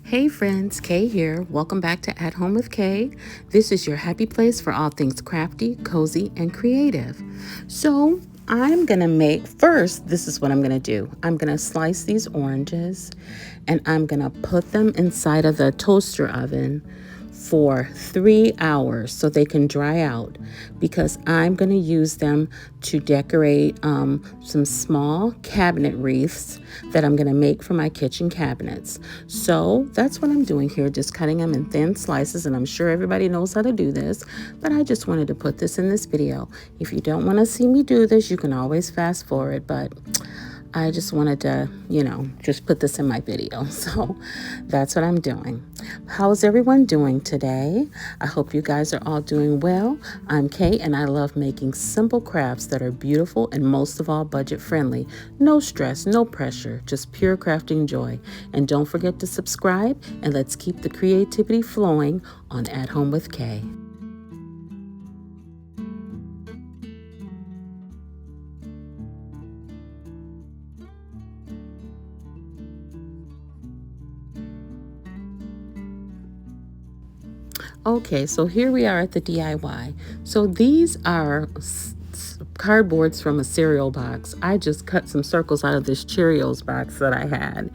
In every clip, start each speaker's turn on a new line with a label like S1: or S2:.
S1: Hey friends, Kay here. Welcome back to At Home with Kay. This is your happy place for all things crafty, cozy, and creative. So, I'm gonna make first, this is what I'm gonna do. I'm gonna slice these oranges and I'm gonna put them inside of the toaster oven for 3 hours so they can dry out because I'm going to use them to decorate some small cabinet wreaths that I'm going to make for my kitchen cabinets. So that's what I'm doing here, just cutting them in thin slices, and I'm sure everybody knows how to do this, but I just wanted to put this in this video. If you don't want to see me do this, you can always fast forward, but I just wanted to, just put this in my video. So that's what I'm doing. How's everyone doing today? I hope you guys are all doing well. I'm Kay and I love making simple crafts that are beautiful and most of all budget friendly. No stress, no pressure, just pure crafting joy. And don't forget to subscribe and let's keep the creativity flowing on At Home with Kay. Okay, so here we are at the DIY. So these are cardboards from a cereal box. I just cut some circles out of this Cheerios box that I had,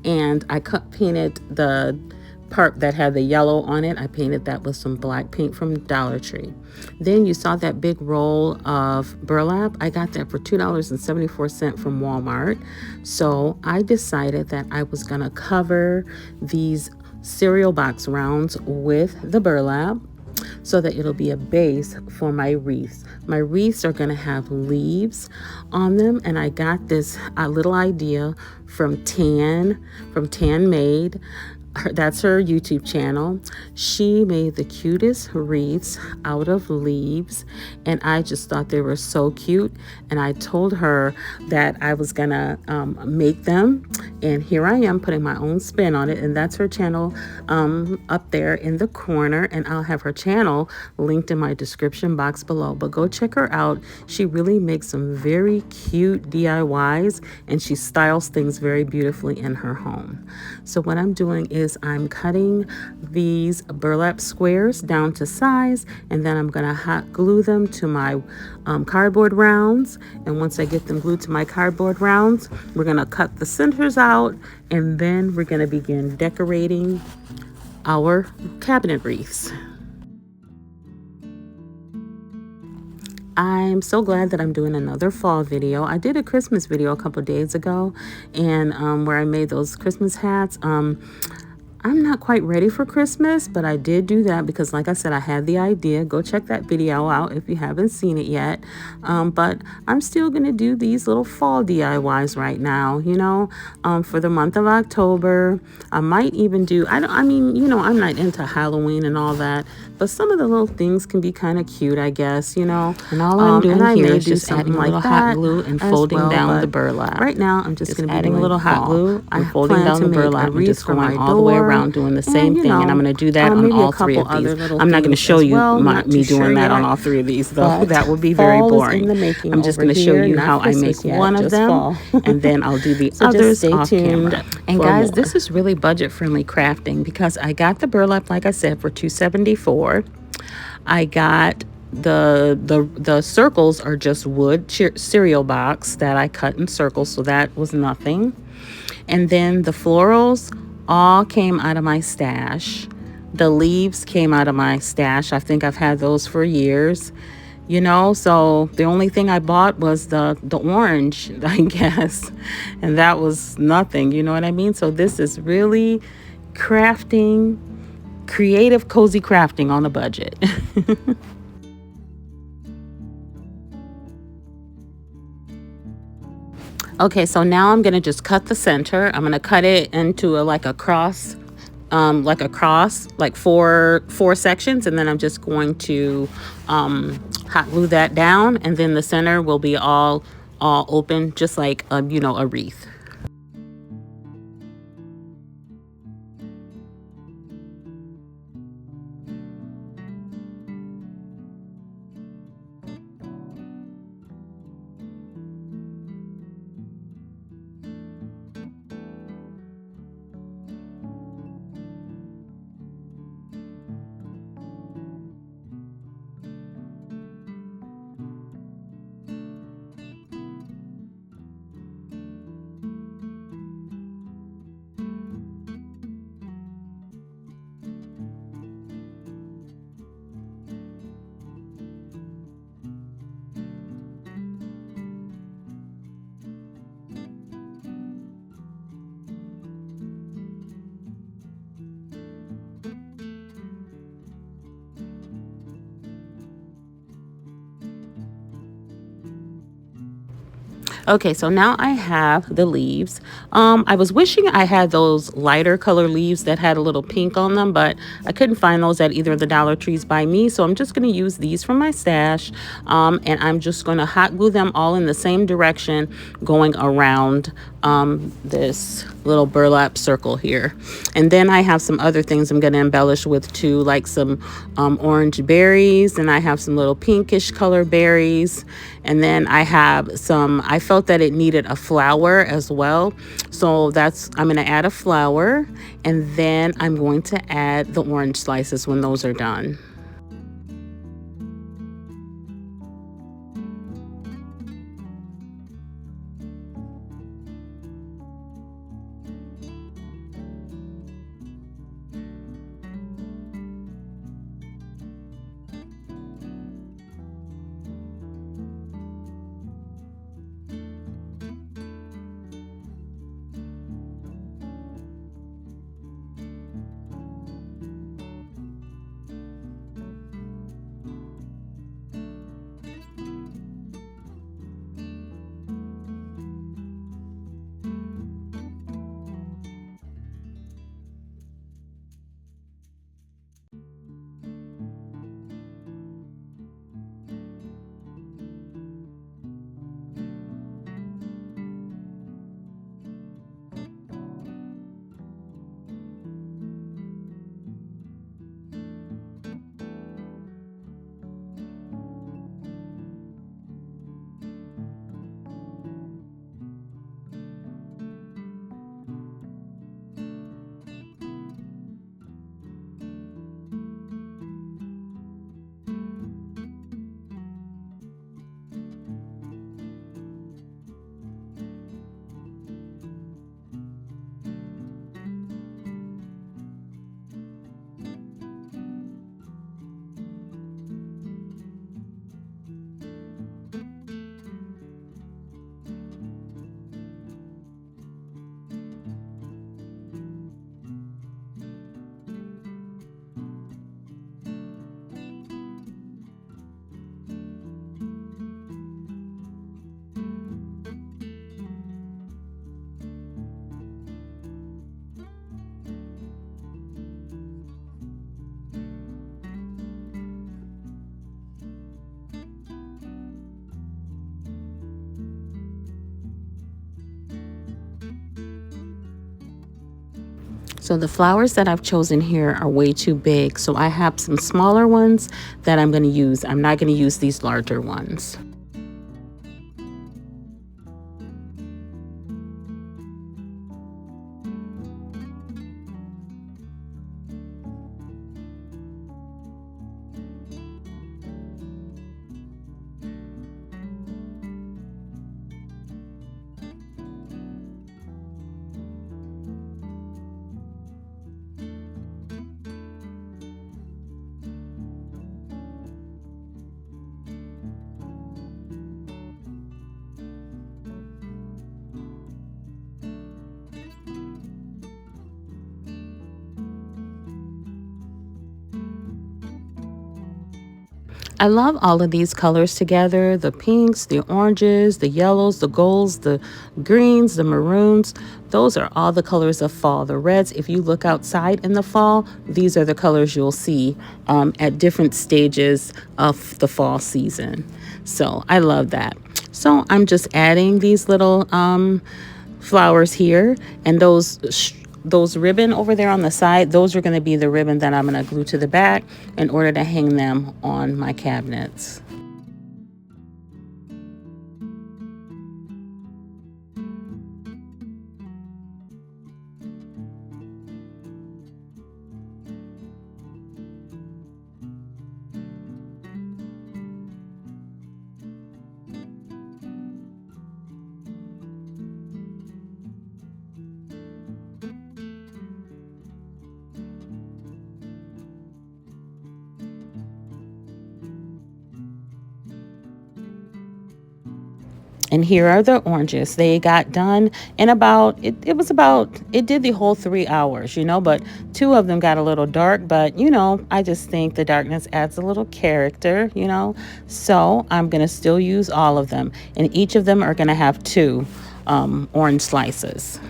S1: and I painted the part that had the yellow on it. I painted that with some black paint from Dollar Tree. Then you saw that big roll of burlap. I got that for $2.74 from Walmart. So I decided that I was gonna cover these cereal box rounds with the burlap so that it'll be a base for my wreaths. My wreaths are going to have leaves on them, and I got this little idea from Tan Made. That's her YouTube channel. She made the cutest wreaths out of leaves, and I just thought they were so cute. And I told her that I was gonna make them, and here I am putting my own spin on it. And that's her channel up there in the corner, and I'll have her channel linked in my description box below. But go check her out. She really makes some very cute DIYs, and she styles things very beautifully in her home. So what I'm doing is I'm cutting these burlap squares down to size, and then I'm going to hot glue them to my cardboard rounds. And once I get them glued to my cardboard rounds, we're going to cut the centers out, and then we're going to begin decorating our cabinet wreaths. I'm so glad that I'm doing another fall video. I did a Christmas video a couple days ago, and where I made those Christmas hats. I'm not quite ready for Christmas, but I did do that because, like I said, I had the idea. Go check that video out if you haven't seen it yet. But I'm still going to do these little fall DIYs right now, for the month of October. I might even do, I'm not into Halloween and all that, but some of the little things can be kind of cute, I guess, And all I'm doing here is just adding a little hot glue and folding down the burlap. Right now, I'm just going to be adding a little hot glue and folding down the burlap and just going all the way around doing the same thing. And I'm going to do that on all three of these. I'm not going to show you me doing that on all three of these, though. That would be very boring. I'm just going to show you how I make one of them, and then I'll do the others off camera. And guys, this is really budget-friendly crafting because I got the burlap, like I said, for $2.74. I got the circles are just wood cereal box that I cut in circles, so that was nothing. And then the florals all came out of my stash. The leaves came out of my stash. I think I've had those for years. So the only thing I bought was the orange, I guess, and that was nothing, you know what I mean? So this is really crafting, creative, cozy crafting on a budget. Okay, so now I'm going to just cut the center. I'm going to cut it into like a cross, like four sections, and then I'm just going to hot glue that down, and then the center will be all open, just like a wreath. Okay, so now I have the leaves. I was wishing I had those lighter color leaves that had a little pink on them, but I couldn't find those at either of the Dollar Trees by me. So I'm just going to use these from my stash. And I'm just going to hot glue them all in the same direction, going around this little burlap circle here. And then I have some other things I'm going to embellish with too, like some orange berries, and I have some little pinkish color berries. And then I have I felt that it needed a flower as well. So I'm going to add a flower, and then I'm going to add the orange slices when those are done. So the flowers that I've chosen here are way too big. So I have some smaller ones that I'm going to use. I'm not going to use these larger ones. I love all of these colors together, the pinks, the oranges, the yellows, the golds, the greens, the maroons. Those are all the colors of fall. The reds, if you look outside in the fall, these are the colors you'll see at different stages of the fall season. So I love that. So I'm just adding these little flowers here, and those ribbon over there on the side, those are going to be the ribbon that I'm going to glue to the back in order to hang them on my cabinets. And here are the oranges. They got done in about, it did the whole 3 hours, but 2 of them got a little dark, but I just think the darkness adds a little character. So I'm going to still use all of them. And each of them are going to have 2 orange slices.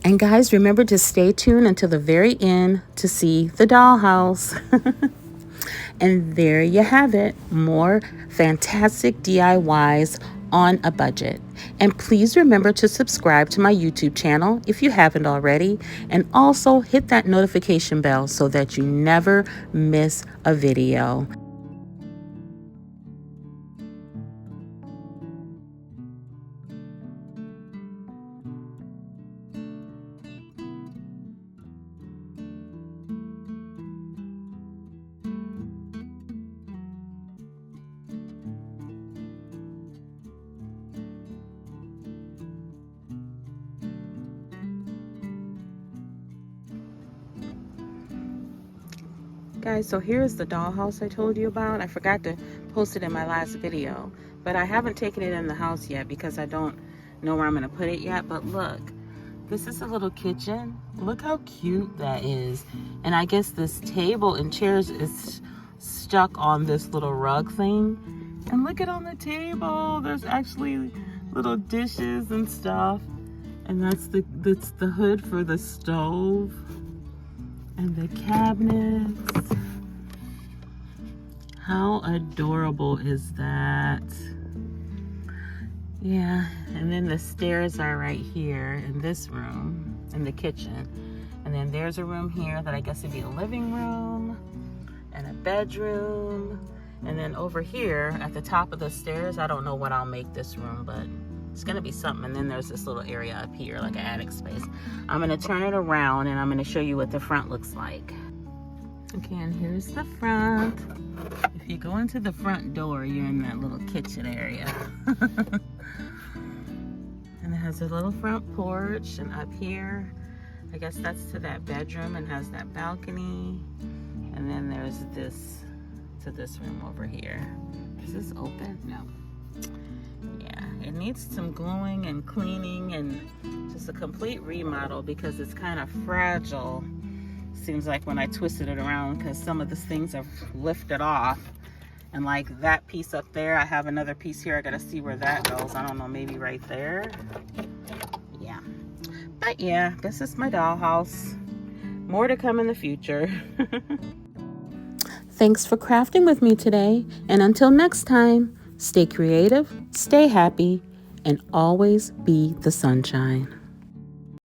S1: And guys, remember to stay tuned until the very end to see the dollhouse. And there you have it, more fantastic DIYs on a budget. And please remember to subscribe to my YouTube channel if you haven't already, and also hit that notification bell so that you never miss a video. Guys, so here's the dollhouse I told you about. I forgot to post it in my last video, but I haven't taken it in the house yet because I don't know where I'm going to put it yet. But look, this is a little kitchen. Look how cute that is. And I guess this table and chairs is stuck on this little rug thing. And look at on the table, there's actually little dishes and stuff. And that's the hood for the stove. And the cabinets. How adorable is that? Yeah, and then the stairs are right here in this room, in the kitchen. And then there's a room here that I guess would be a living room and a bedroom. And then over here at the top of the stairs, I don't know what I'll make this room, but it's gonna be something. And then there's this little area up here, like an attic space. I'm gonna turn it around and I'm gonna show you what the front looks like. Okay, and here's the front. If you go into the front door, you're in that little kitchen area. And it has a little front porch, and up here, I guess that's to that bedroom and has that balcony. And then there's this to this room over here. Is this open? No. Yeah, it needs some gluing and cleaning and just a complete remodel because it's kind of fragile. Seems like when I twisted it around, because some of the things have lifted off. And like that piece up there, I have another piece here. I gotta see where that goes. I don't know, maybe right there. Yeah. But yeah, this is my dollhouse. More to come in the future. Thanks for crafting with me today. And until next time, stay creative, stay happy, and always be the sunshine.